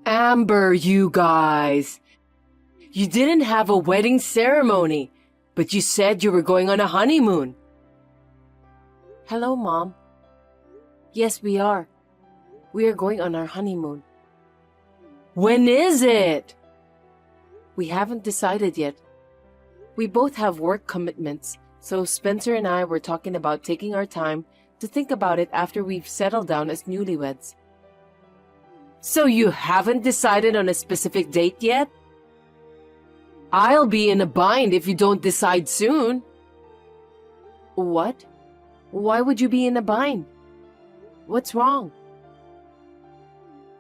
Amber, you guys. You didn't have a wedding ceremony, but you said you were going on a honeymoon. Hello, Mom. Yes, we are. We are going on our honeymoon. When is it? We haven't decided yet. We both have work commitments, so Spencer and I were talking about taking our time to think about it after we've settled down as newlyweds. So you haven't decided on a specific date yet? I'll be in a bind if you don't decide soon. What? Why would you be in a bind? What's wrong?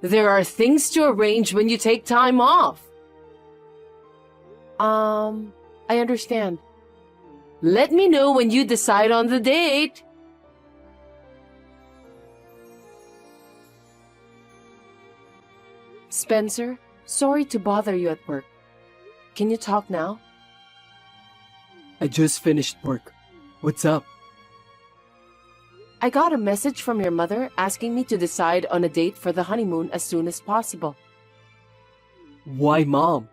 There are things to arrange when you take time off. I understand. Let me know when you decide on the date. Spencer, sorry to bother you at work. Can you talk now? I just finished work. What's up? I got a message from your mother asking me to decide on a date for the honeymoon as soon as possible. Why, Mom?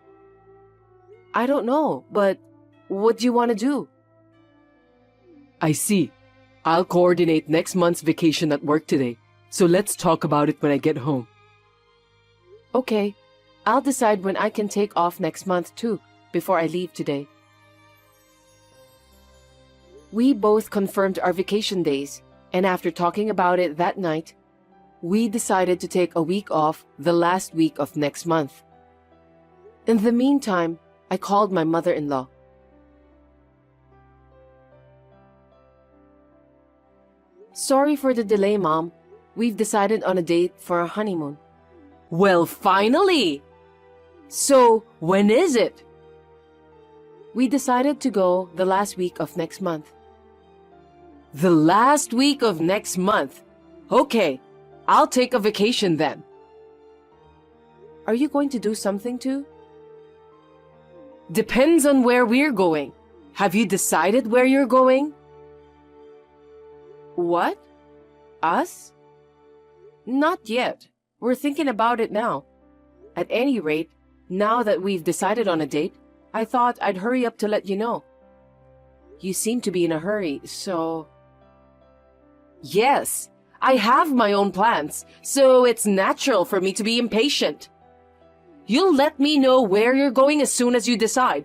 I don't know, but what do you want to do? I see. I'll coordinate next month's vacation at work today, so let's talk about it when I get home. Okay, I'll decide when I can take off next month too, before I leave today. We both confirmed our vacation days, and after talking about it that night, we decided to take a week off the last week of next month. In the meantime, I called my mother-in-law. Sorry for the delay, Mom. We've decided on a date for our honeymoon. Well, finally! So, when is it? We decided to go the last week of next month. The last week of next month. Okay, I'll take a vacation then. Are you going to do something too? Depends on where we're going. Have you decided where you're going? What? Us? Not yet. We're thinking about it now. At any rate, now that we've decided on a date, I thought I'd hurry up to let you know. You seem to be in a hurry, so... Yes, I have my own plans, so it's natural for me to be impatient. You'll let me know where you're going as soon as you decide.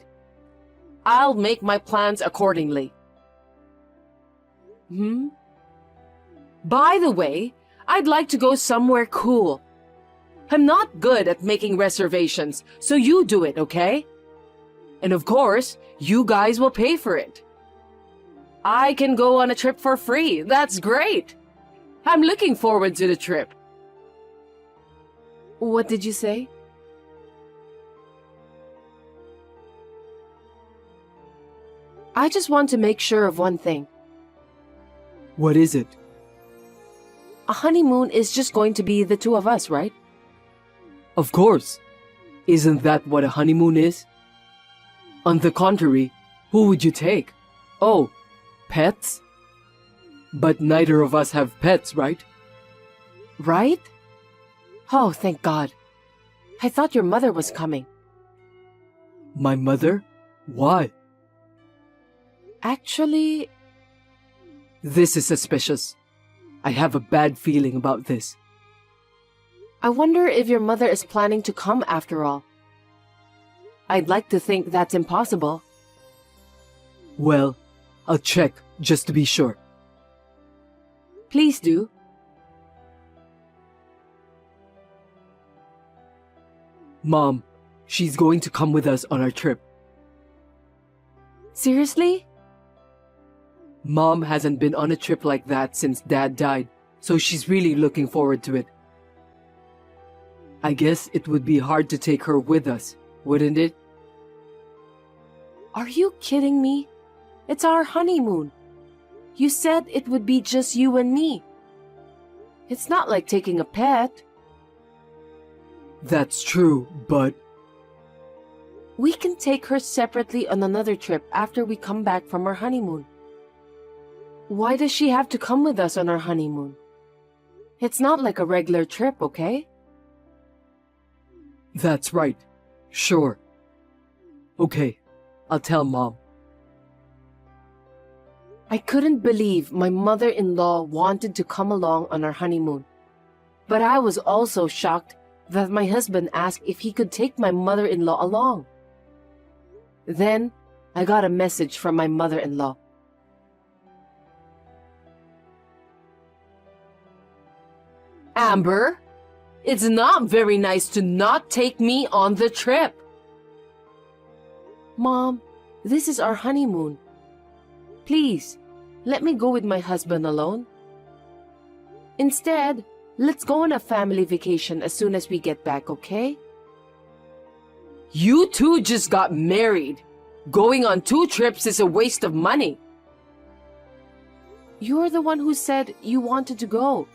I'll make my plans accordingly. By the way, I'd like to go somewhere cool. I'm not good at making reservations, so you do it, okay? And of course, you guys will pay for it. I can go on a trip for free. That's great. I'm looking forward to the trip. What did you say? I just want to make sure of one thing. What is it? A honeymoon is just going to be the two of us, right? Of course. Isn't that what a honeymoon is? On the contrary, who would you take? Oh, pets? But neither of us have pets, right? Right? Oh, thank God. I thought your mother was coming. My mother? Why? Actually... This is suspicious. I have a bad feeling about this. I wonder if your mother is planning to come after all. I'd like to think that's impossible. Well, I'll check just to be sure. Please do. Mom, she's going to come with us on our trip. Seriously? Mom hasn't been on a trip like that since Dad died, so she's really looking forward to it. I guess it would be hard to take her with us, wouldn't it? Are you kidding me? It's our honeymoon. You said it would be just you and me. It's not like taking a pet. That's true, but... We can take her separately on another trip after we come back from our honeymoon. Why does she have to come with us on our honeymoon? It's not like a regular trip, okay? That's right. Sure. Okay, I'll tell Mom. I couldn't believe my mother-in-law wanted to come along on our honeymoon. But I was also shocked that my husband asked if he could take my mother-in-law along. Then, I got a message from my mother-in-law. Amber, it's not very nice to not take me on the trip. Mom, this is our honeymoon. Please, let me go with my husband alone. Instead, let's go on a family vacation as soon as we get back, okay? You two just got married. Going on 2 trips is a waste of money. You're the one who said you wanted to go.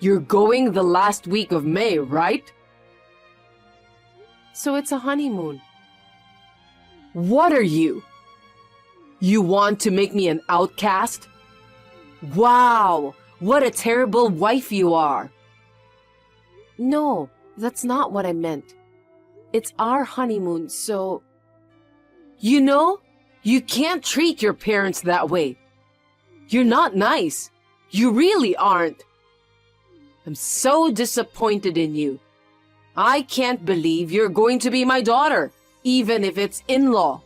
You're going the last week of May, right? So it's a honeymoon. What are you? You want to make me an outcast? Wow, what a terrible wife you are. No, that's not what I meant. It's our honeymoon, so... You know, you can't treat your parents that way. You're not nice. You really aren't. I'm so disappointed in you. I can't believe you're going to be my daughter, even if it's in-law.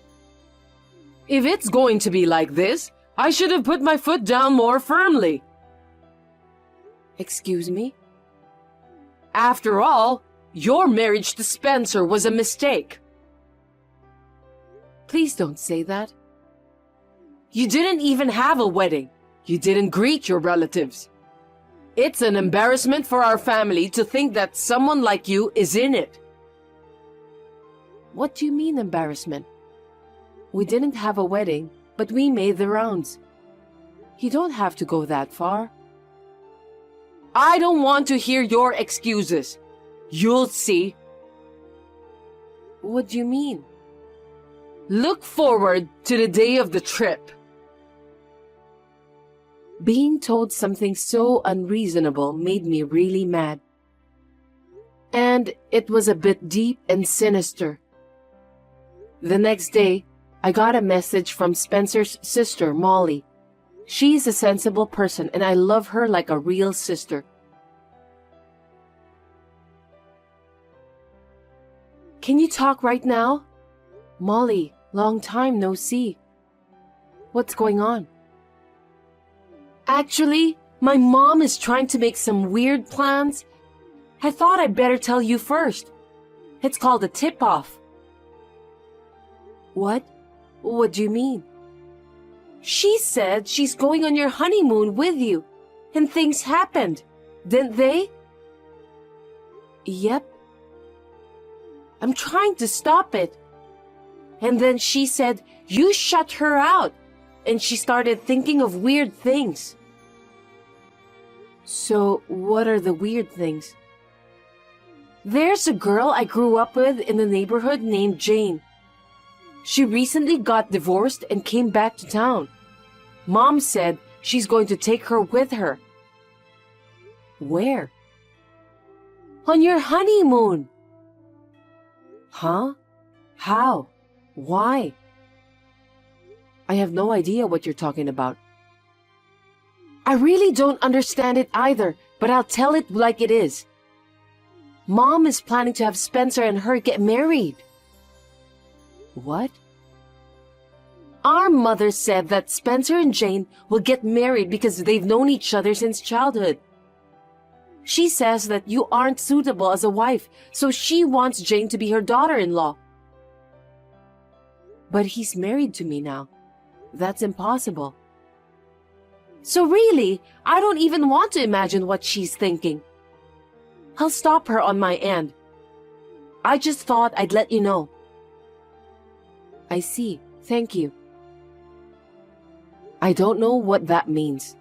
If it's going to be like this, I should have put my foot down more firmly. Excuse me? After all, your marriage to Spencer was a mistake. Please don't say that. You didn't even have a wedding. You didn't greet your relatives. It's an embarrassment for our family to think that someone like you is in it. What do you mean, embarrassment? We didn't have a wedding, but we made the rounds. You don't have to go that far. I don't want to hear your excuses. You'll see. What do you mean? Look forward to the day of the trip. Being told something so unreasonable made me really mad. And it was a bit deep and sinister. The next day, I got a message from Spencer's sister, Molly. She's a sensible person and I love her like a real sister. Can you talk right now? Molly, long time no see. What's going on? Actually, my mom is trying to make some weird plans. I thought I'd better tell you first. It's called a tip-off. What? What do you mean? She said she's going on your honeymoon with you, and things happened, didn't they? Yep. I'm trying to stop it. And then she said you shut her out, and she started thinking of weird things. So, what are the weird things? There's a girl I grew up with in the neighborhood named Jane. She recently got divorced and came back to town. Mom said she's going to take her with her. Where? On your honeymoon. Huh? How? Why? I have no idea what you're talking about. I really don't understand it either, but I'll tell it like it is. Mom is planning to have Spencer and her get married. What? Our mother said that Spencer and Jane will get married because they've known each other since childhood. She says that you aren't suitable as a wife, so she wants Jane to be her daughter-in-law. But he's married to me now. That's impossible. So really, I don't even want to imagine what she's thinking. I'll stop her on my end. I just thought I'd let you know. I see. Thank you. I don't know what that means.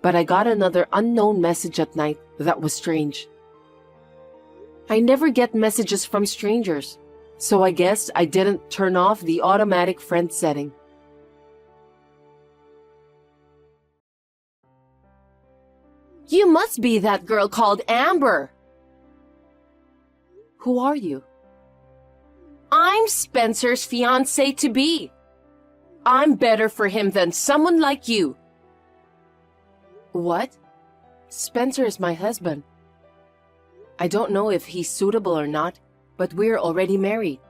But I got another unknown message at night that was strange. I never get messages from strangers, so I guess I didn't turn off the automatic friend setting. You must be that girl called Amber. Who are you? I'm Spencer's fiancée-to-be. I'm better for him than someone like you. What? Spencer is my husband. I don't know if he's suitable or not, but we're already married.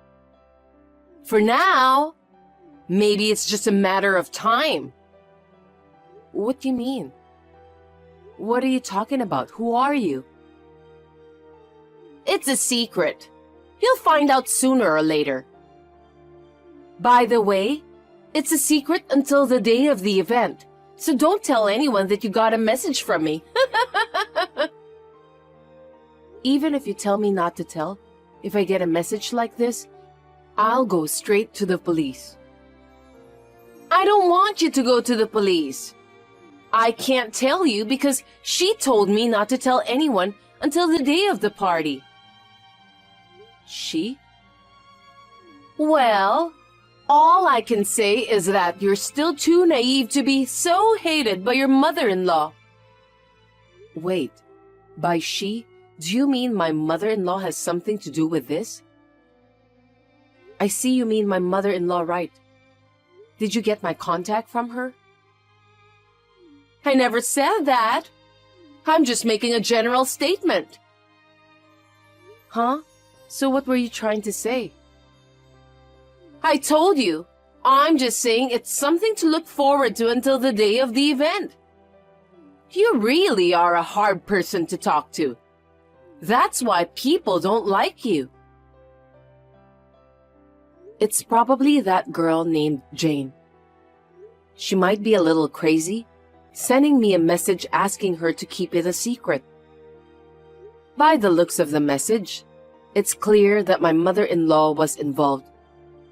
For now. Maybe it's just a matter of time. What do you mean? What are you talking about? Who are you? It's a secret. You'll find out sooner or later. By the way, it's a secret until the day of the event, so don't tell anyone that you got a message from me. Even if you tell me not to tell, if I get a message like this, I'll go straight to the police. I don't want you to go to the police. I can't tell you because she told me not to tell anyone until the day of the party. She? Well, all I can say is that you're still too naive to be so hated by your mother-in-law. Wait, by she, do you mean my mother-in-law has something to do with this? I see you mean my mother-in-law, right? Did you get my contact from her? I never said that. I'm just making a general statement. Huh? So what were you trying to say? I told you. I'm just saying it's something to look forward to until the day of the event. You really are a hard person to talk to. That's why people don't like you. It's probably that girl named Jane. She might be a little crazy, sending me a message asking her to keep it a secret. By the looks of the message, it's clear that my mother-in-law was involved,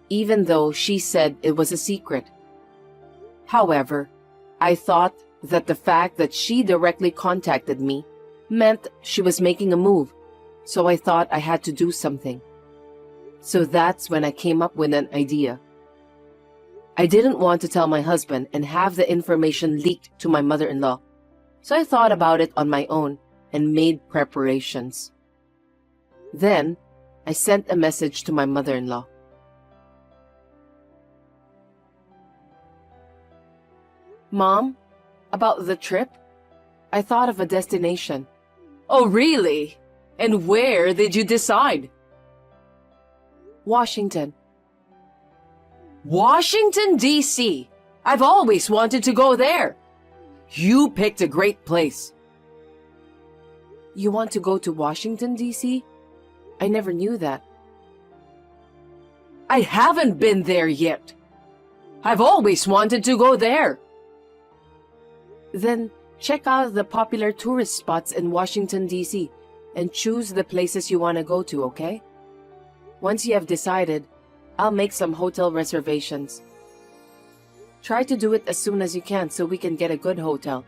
even though she said it was a secret. However, I thought that the fact that she directly contacted me meant she was making a move, so I thought I had to do something. So that's when I came up with an idea. I didn't want to tell my husband and have the information leaked to my mother-in-law, so I thought about it on my own and made preparations. Then, I sent a message to my mother-in-law. Mom, about the trip, I thought of a destination. Oh, really? And where did you decide? Washington. Washington, D.C. I've always wanted to go there. You picked a great place. You want to go to Washington, D.C.? I never knew that. I haven't been there yet. I've always wanted to go there. Then check out the popular tourist spots in Washington, D.C. and choose the places you want to go to, okay? Once you have decided, I'll make some hotel reservations. Try to do it as soon as you can so we can get a good hotel.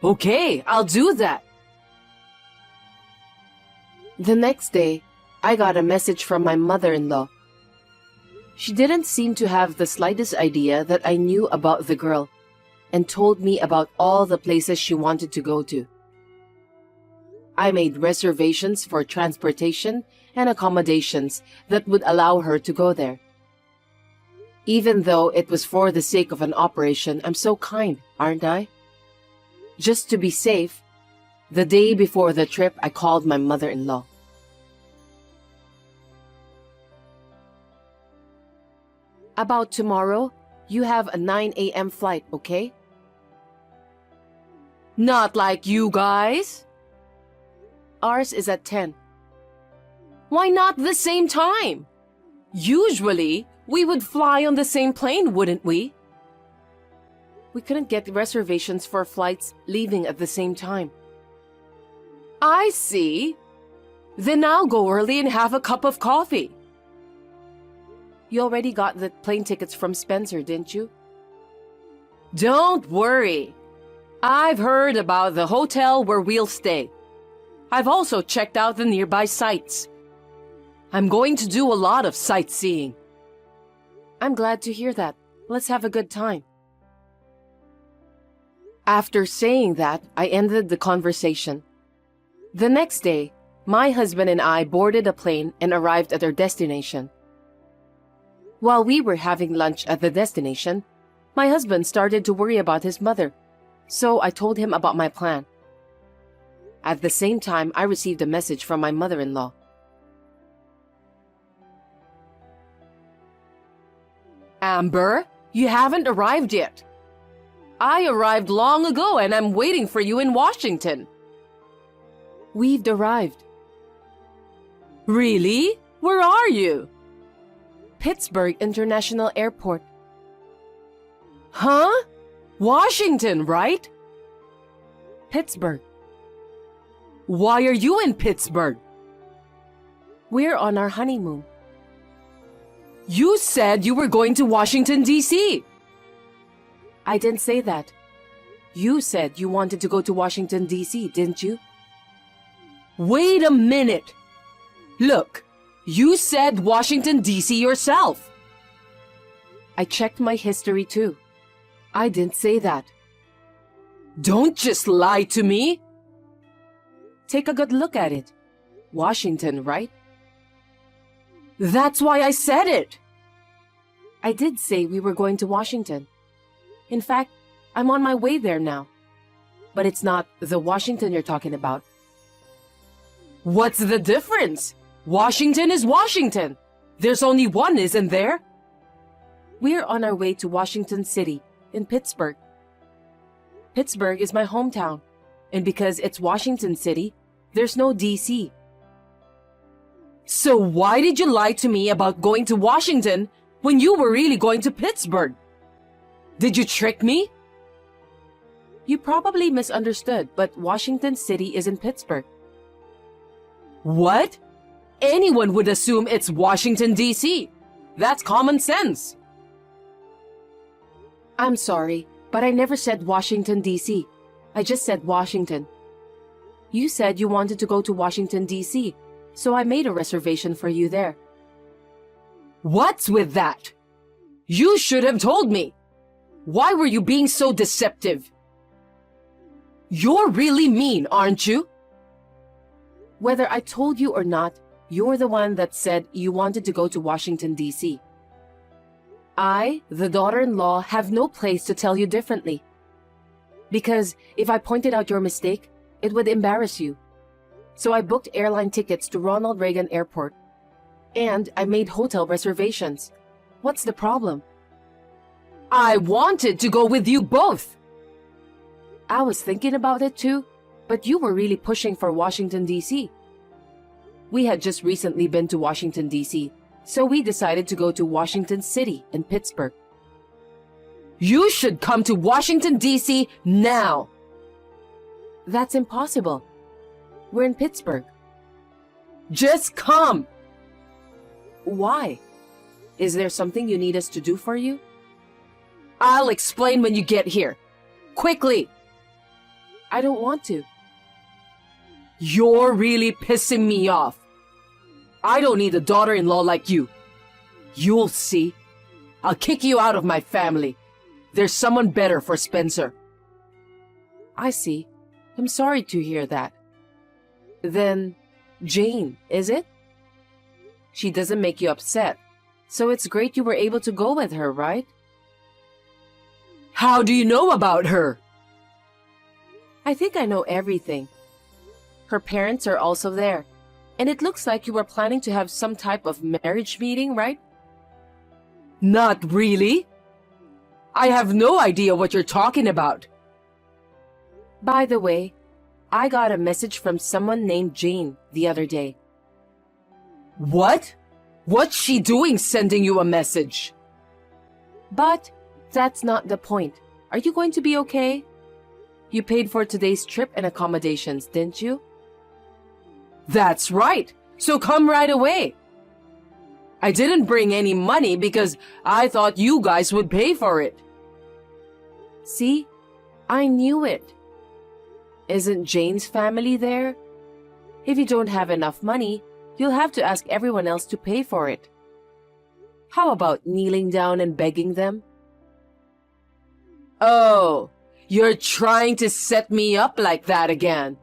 Okay, I'll do that. The next day, I got a message from my mother-in-law. She didn't seem to have the slightest idea that I knew about the girl and told me about all the places she wanted to go to. I made reservations for transportation and accommodations that would allow her to go there. Even though it was for the sake of an operation, I'm so kind, aren't I? Just to be safe, the day before the trip, I called my mother-in-law. About tomorrow, you have a 9 a.m. flight, okay? Not like you guys. Ours is at 10. Why not the same time? Usually, we would fly on the same plane, wouldn't we? We couldn't get reservations for flights leaving at the same time. I see. Then I'll go early and have a cup of coffee. You already got the plane tickets from Spencer, didn't you? Don't worry. I've heard about the hotel where we'll stay. I've also checked out the nearby sites. I'm going to do a lot of sightseeing. I'm glad to hear that. Let's have a good time. After saying that, I ended the conversation. The next day, My husband and I boarded a plane and arrived at our destination. While we were having lunch at the destination, my husband started to worry about his mother, so I told him about my plan. At the same time, I received a message from my mother-in-law. Amber, you haven't arrived yet. I arrived long ago and I'm waiting for you in Washington. We've arrived. Really? Where are you? Pittsburgh International Airport. Huh? Washington, right? Pittsburgh. Why are you in Pittsburgh? We're on our honeymoon. You said you were going to Washington, D.C. I didn't say that. You said you wanted to go to Washington, D.C., didn't you? Wait a minute. Look, you said Washington, D.C. yourself. I checked my history too. I didn't say that. Don't just lie to me. Take a good look at it. Washington, right? That's why I said it. I did say we were going to Washington. In fact, I'm on my way there now. But it's not the Washington you're talking about. What's the difference? Washington is Washington. There's only one, isn't there? We're on our way to Washington City in Pittsburgh. Pittsburgh is my hometown, and because it's Washington City, there's no D.C. So why did you lie to me about going to Washington when you were really going to Pittsburgh? Did you trick me? You probably misunderstood, but Washington City is in Pittsburgh. What? Anyone would assume it's Washington, D.C. That's common sense. I'm sorry, but I never said Washington, D.C. I just said Washington. You said you wanted to go to Washington, D.C., so I made a reservation for you there. What's with that? You should have told me. Why were you being so deceptive? You're really mean, aren't you? Whether I told you or not, you're the one that said you wanted to go to Washington, D.C. I, the daughter-in-law, have no place to tell you differently. Because if I pointed out your mistake, it would embarrass you. So I booked airline tickets to Ronald Reagan Airport. And I made hotel reservations. What's the problem? I wanted to go with you both. I was thinking about it too, but you were really pushing for Washington, D.C. We had just recently been to Washington, D.C., so we decided to go to Washington City in Pittsburgh. You should come to Washington, D.C. now. That's impossible. We're in Pittsburgh. Just come. Why? Is there something you need us to do for you? I'll explain when you get here. Quickly. I don't want to. You're really pissing me off. I don't need a daughter-in-law like you. You'll see. I'll kick you out of my family. There's someone better for Spencer. I see. I'm sorry to hear that. Then, Jane, is it? She doesn't make you upset, so it's great you were able to go with her, right? How do you know about her? I think I know everything. Her parents are also there, and it looks like you were planning to have some type of marriage meeting, right? Not really. I have no idea what you're talking about. By the way, I got a message from someone named Jane the other day. What? What's she doing sending you a message? But that's not the point. Are you going to be okay? You paid for today's trip and accommodations, didn't you? That's right. So come right away. I didn't bring any money because I thought you guys would pay for it. See? I knew it. Isn't Jane's family there? If you don't have enough money, you'll have to ask everyone else to pay for it. How about kneeling down and begging them? Oh, you're trying to set me up like that again.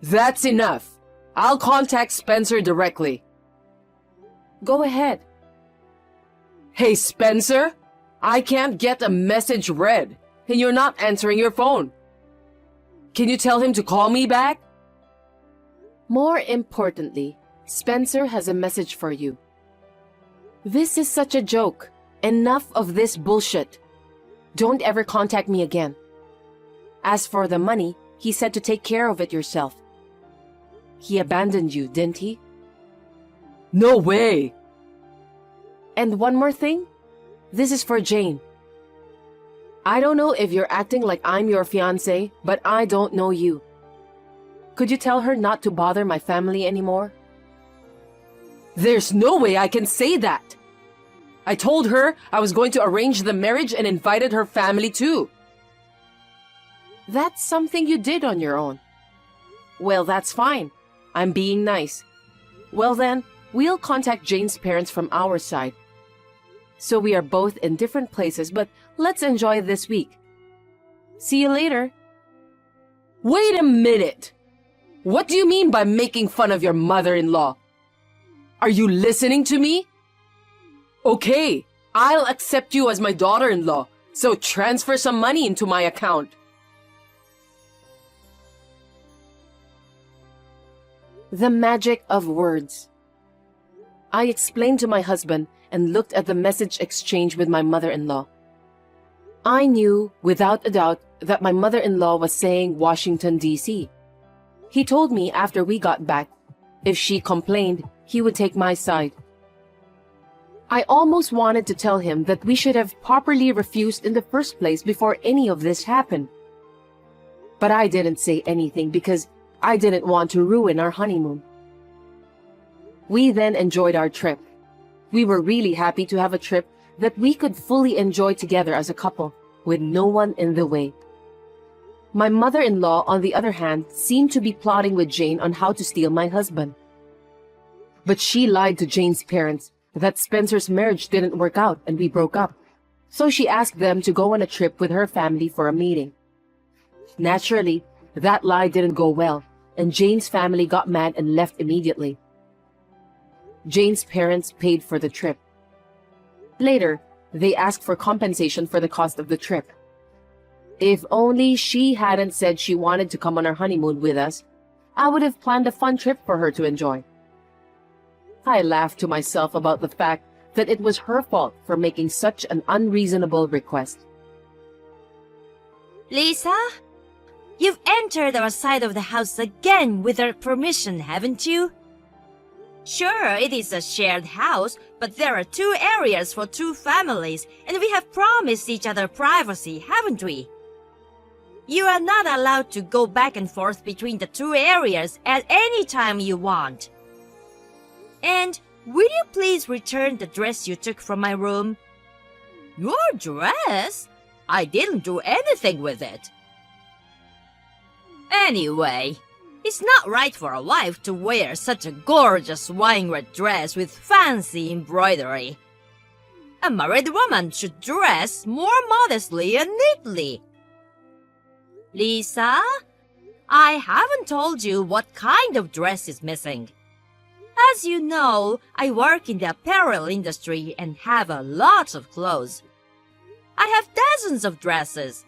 That's enough. I'll contact Spencer directly. Go ahead. Hey, Spencer, I can't get a message read, and you're not answering your phone. Can you tell him to call me back? More importantly, Spencer has a message for you. This is such a joke. Enough of this bullshit. Don't ever contact me again. As for the money, he said to take care of it yourself. He abandoned you, didn't he? No way! And one more thing. This is for Jane. I don't know if you're acting like I'm your fiancé, but I don't know you. Could you tell her not to bother my family anymore? There's no way I can say that. I told her I was going to arrange the marriage and invited her family too. That's something you did on your own. Well, that's fine. I'm being nice. Well then, we'll contact Jane's parents from our side. So we are both in different places, but let's enjoy this week. See you later. Wait a minute! What do you mean by making fun of your mother-in-law? Are you listening to me? Okay, I'll accept you as my daughter-in-law, so transfer some money into my account. The magic of words. I explained to my husband and looked at the message exchange with my mother-in-law. I knew, without a doubt, that my mother-in-law was saying Washington, D.C. He told me after we got back, if she complained, he would take my side. I almost wanted to tell him that we should have properly refused in the first place before any of this happened. But I didn't say anything because I didn't want to ruin our honeymoon. We then enjoyed our trip. We were really happy to have a trip that we could fully enjoy together as a couple, with no one in the way. My mother-in-law, on the other hand, seemed to be plotting with Jane on how to steal my husband. But she lied to Jane's parents that Spencer's marriage didn't work out and we broke up. So she asked them to go on a trip with her family for a meeting. Naturally, that lie didn't go well, and Jane's family got mad and left immediately. Jane's parents paid for the trip. Later, they asked for compensation for the cost of the trip. If only she hadn't said she wanted to come on our honeymoon with us, I would have planned a fun trip for her to enjoy. I laughed to myself about the fact that it was her fault for making such an unreasonable request. Lisa, you've entered our side of the house again without permission, haven't you? Sure, it is a shared house, but there are 2 areas for 2 families, and we have promised each other privacy, haven't we? You are not allowed to go back and forth between the 2 areas at any time you want. And will you please return the dress you took from my room? Your dress? I didn't do anything with it. Anyway, it's not right for a wife to wear such a gorgeous wine red dress with fancy embroidery. A married woman should dress more modestly and neatly. Lisa, I haven't told you what kind of dress is missing. As you know, I work in the apparel industry and have a lot of clothes. I have dozens of dresses.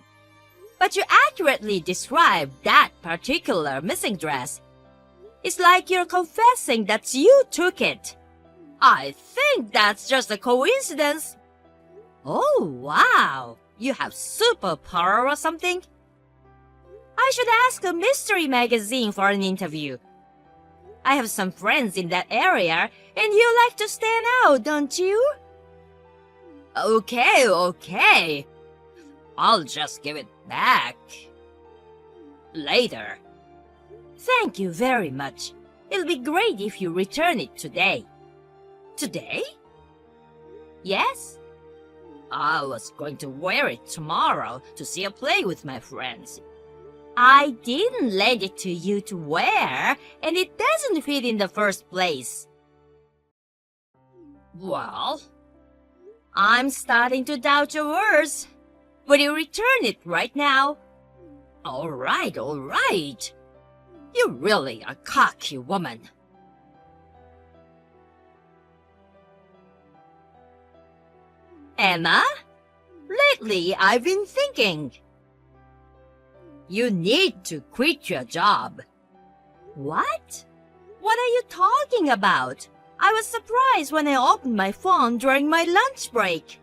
But you accurately described that particular missing dress. It's like you're confessing that you took it. I think that's just a coincidence. Oh, wow. You have superpower or something? I should ask a mystery magazine for an interview. I have some friends in that area, and you like to stand out, don't you? Okay. I'll just give it back. Later. Thank you very much. It'll be great if you return it today. Today? Yes. I was going to wear it tomorrow to see a play with my friends. I didn't lend it to you to wear, and it doesn't fit in the first place. Well, I'm starting to doubt your words. Will you return it right now? All right. You really are cocky woman. Emma, lately I've been thinking. You need to quit your job. What? What are you talking about? I was surprised when I opened my phone during my lunch break.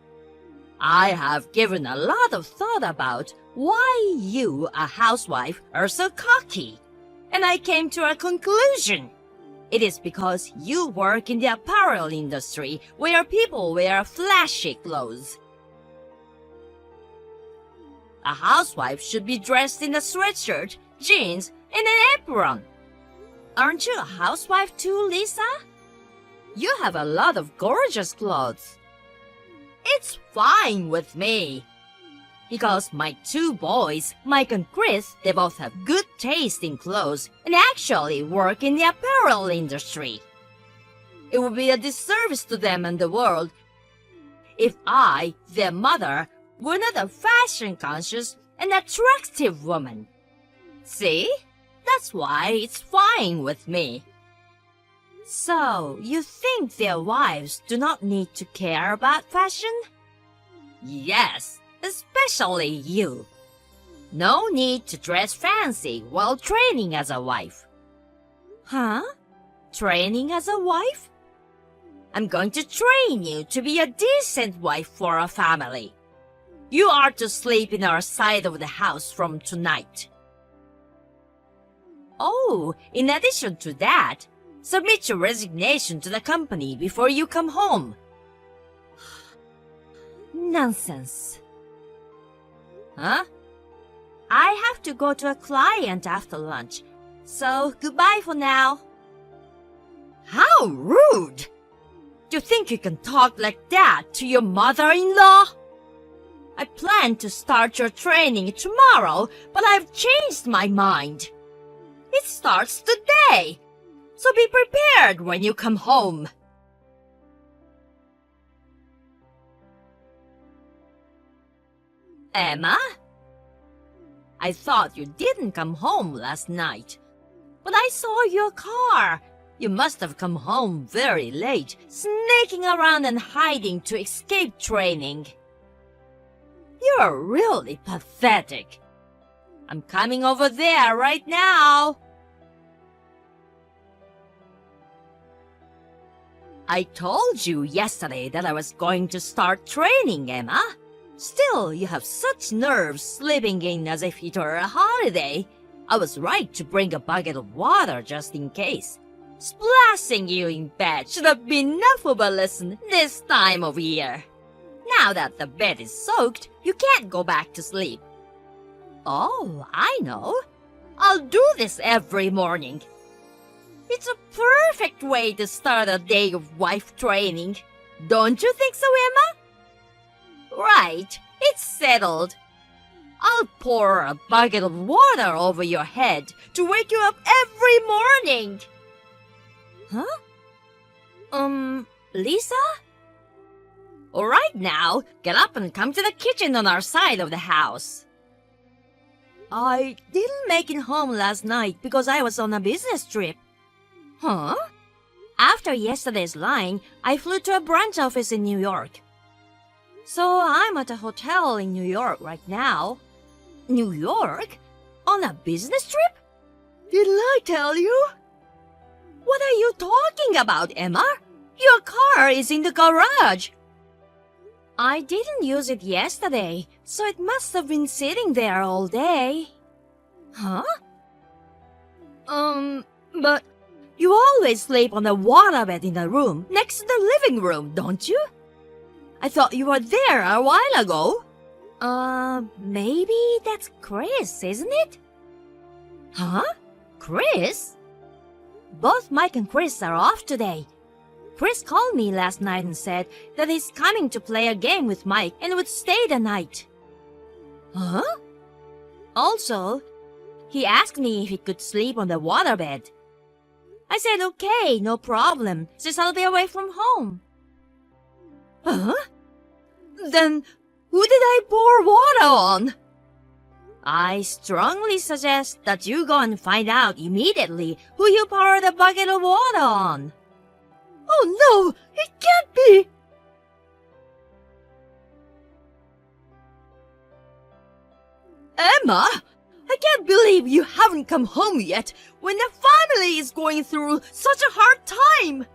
I have given a lot of thought about why you, a housewife, are so cocky. And I came to a conclusion. It is because you work in the apparel industry where people wear flashy clothes. A housewife should be dressed in a sweatshirt, jeans, and an apron. Aren't you a housewife too, Lisa? You have a lot of gorgeous clothes. It's fine with me. Because my two boys, Mike and Chris, they both have good taste in clothes and actually work in the apparel industry. It would be a disservice to them and the world if I, their mother, were not a fashion-conscious and attractive woman. See? That's why it's fine with me. So, you think their wives do not need to care about fashion? Yes, especially you. No need to dress fancy while training as a wife. Huh? Training as a wife? I'm going to train you to be a decent wife for a family. You are to sleep in our side of the house from tonight. Oh, in addition to that, submit your resignation to the company before you come home. Nonsense. Huh? I have to go to a client after lunch, so goodbye for now. How rude! You think you can talk like that to your mother-in-law? I plan to start your training tomorrow, but I've changed my mind. It starts today, so be prepared when you come home. Emma? I thought you didn't come home last night, but I saw your car. You must have come home very late, sneaking around and hiding to escape training. You're really pathetic. I'm coming over there right now. I told you yesterday that I was going to start training, Emma. Still, you have such nerves sleeping in as if it were a holiday. I was right to bring a bucket of water just in case. Splashing you in bed should have been enough of a lesson this time of year. Now that the bed is soaked, you can't go back to sleep. Oh, I know. I'll do this every morning. It's a perfect way to start a day of wife training. Don't you think so, Emma? Right, it's settled. I'll pour a bucket of water over your head to wake you up every morning. Huh? Lisa? All right now, get up and come to the kitchen on our side of the house. I didn't make it home last night because I was on a business trip. Huh? After yesterday's lying, I flew to a branch office in New York. So I'm at a hotel in New York right now. New York? On a business trip? Didn't I tell you? What are you talking about, Emma? Your car is in the garage. I didn't use it yesterday, so it must have been sitting there all day. Huh? But you always sleep on the waterbed in the room next to the living room, don't you? I thought you were there a while ago. Maybe that's Chris, isn't it? Huh? Chris? Both Mike and Chris are off today. Chris called me last night and said that he's coming to play a game with Mike and would stay the night. Huh? Also, he asked me if he could sleep on the waterbed. I said okay, no problem, since I'll be away from home. Huh? Then who did I pour water on? I strongly suggest that you go and find out immediately who you poured a bucket of water on. Oh no, it can't be! Emma, I can't believe you haven't come home yet when the family is going through such a hard time.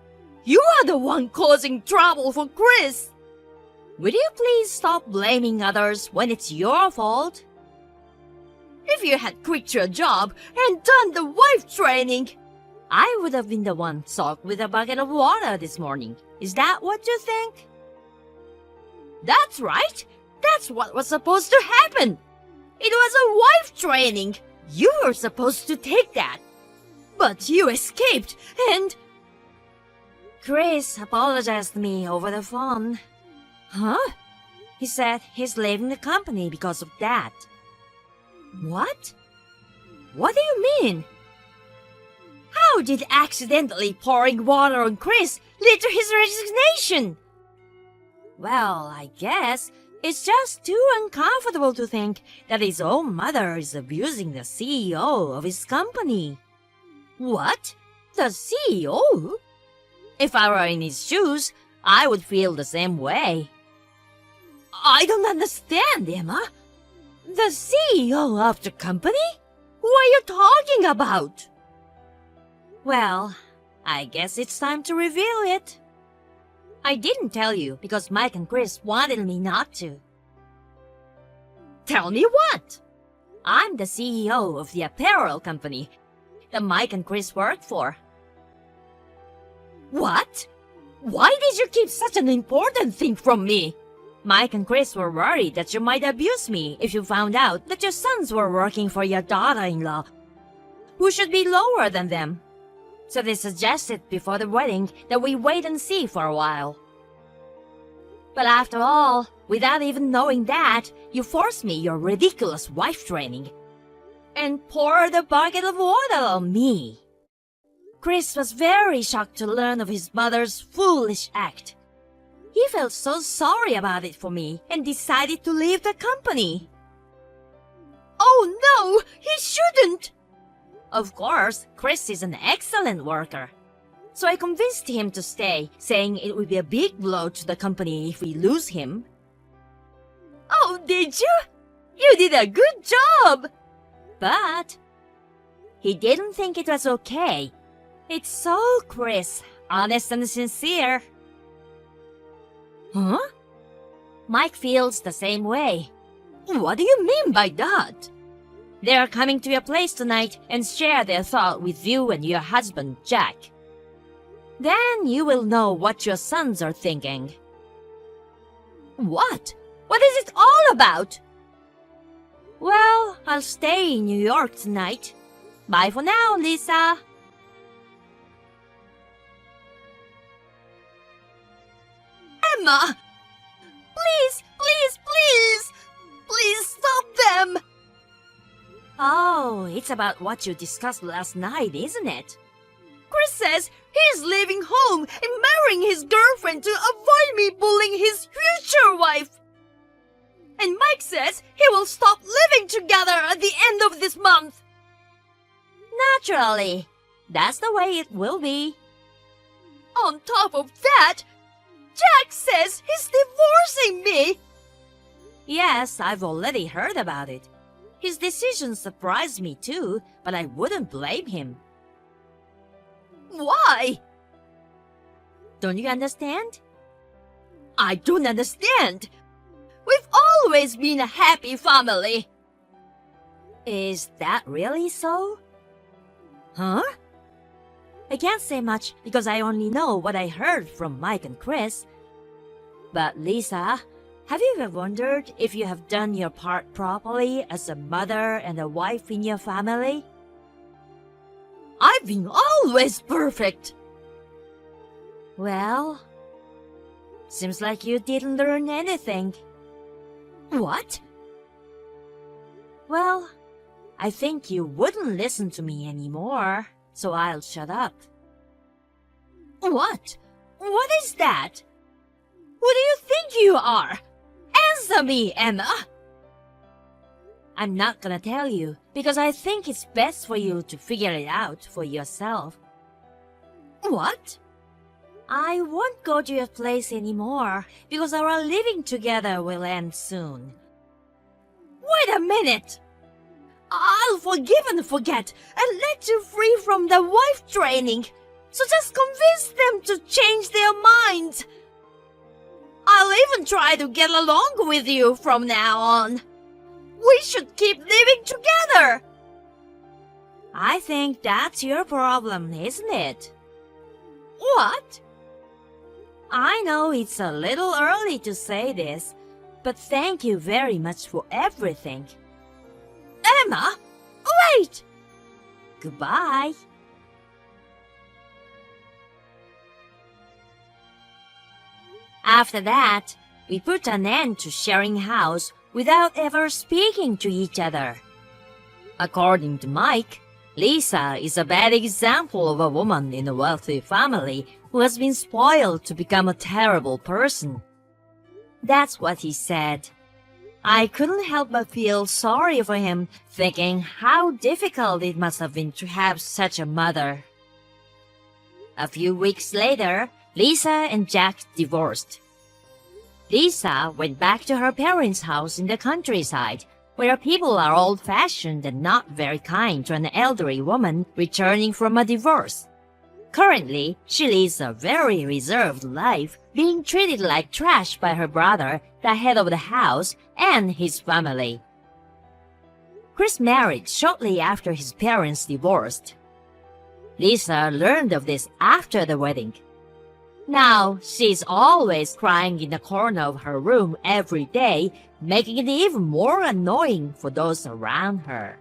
You are the one causing trouble for Chris. Will you please stop blaming others when it's your fault? If you had quit your job and done the wife training, I would have been the one soaked with a bucket of water this morning. Is that what you think? that's right. That's what was supposed to happen. It was a wife training. You were supposed to take that. But you escaped and... Chris apologized to me over the phone. Huh? He said he's leaving the company because of that. What? What do you mean? How did accidentally pouring water on Chris lead to his resignation? Well, I guess it's just too uncomfortable to think that his own mother is abusing the CEO of his company. What? The CEO? If I were in his shoes, I would feel the same way. I don't understand, Emma. The CEO of the company? Who are you talking about? Well, I guess it's time to reveal it. I didn't tell you because Mike and Chris wanted me not to. Tell me what? I'm the CEO of the apparel company that Mike and Chris work for. What? Why did you keep such an important thing from me? Mike and Chris were worried that you might abuse me if you found out that your sons were working for your daughter-in-law, who should be lower than them. So they suggested before the wedding that we wait and see for a while. But after all, without even knowing that, you forced me your ridiculous wife training and poured a bucket of water on me. Chris was very shocked to learn of his mother's foolish act. He felt so sorry about it for me and decided to leave the company. Oh no, he shouldn't! Of course, Chris is an excellent worker. So I convinced him to stay, saying it would be a big blow to the company if we lose him. Oh, did you? You did a good job! But he didn't think it was okay. It's so Chris, honest and sincere. Huh? Mike feels the same way. What do you mean by that? They are coming to your place tonight and share their thought with you and your husband, Jack. Then you will know what your sons are thinking. What? What is it all about? Well, I'll stay in New York tonight. Bye for now, Lisa. Emma! Please, please, please! Please stop them! Oh, it's about what you discussed last night, isn't it? Chris says he's leaving home and marrying his girlfriend to avoid me bullying his future wife. And Mike says he will stop living together at the end of this month. Naturally. That's the way it will be. On top of that, Jack says he's divorcing me. Yes, I've already heard about it. His decision surprised me too, but I wouldn't blame him. Why? Don't you understand? I don't understand. We've always been a happy family. Is that really so? Huh? I can't say much because I only know what I heard from Mike and Chris. But Lisa, have you ever wondered if you have done your part properly as a mother and a wife in your family? I've been always perfect. Well, seems like you didn't learn anything. What? Well, I think you wouldn't listen to me anymore, so I'll shut up. What? What is that? Who do you think you are? Answer me, Emma! I'm not gonna tell you because I think it's best for you to figure it out for yourself. What? I won't go to your place anymore because our living together will end soon. Wait a minute! I'll forgive and forget and let you free from the wife training. So just convince them to change their minds. I'll even try to get along with you from now on. We should keep living together. I think that's your problem, isn't it? What? I know it's a little early to say this, but thank you very much for everything. Emma, wait! Goodbye. After that, we put an end to sharing house without ever speaking to each other. According to Mike, Lisa is a bad example of a woman in a wealthy family who has been spoiled to become a terrible person. That's what he said. I couldn't help but feel sorry for him, thinking how difficult it must have been to have such a mother. A few weeks later, Lisa and Jack divorced. Lisa went back to her parents' house in the countryside, where people are old-fashioned and not very kind to an elderly woman returning from a divorce. Currently, she leads a very reserved life, being treated like trash by her brother, the head of the house, and his family. Chris married shortly after his parents divorced. Lisa learned of this after the wedding. Now, she's always crying in the corner of her room every day, making it even more annoying for those around her.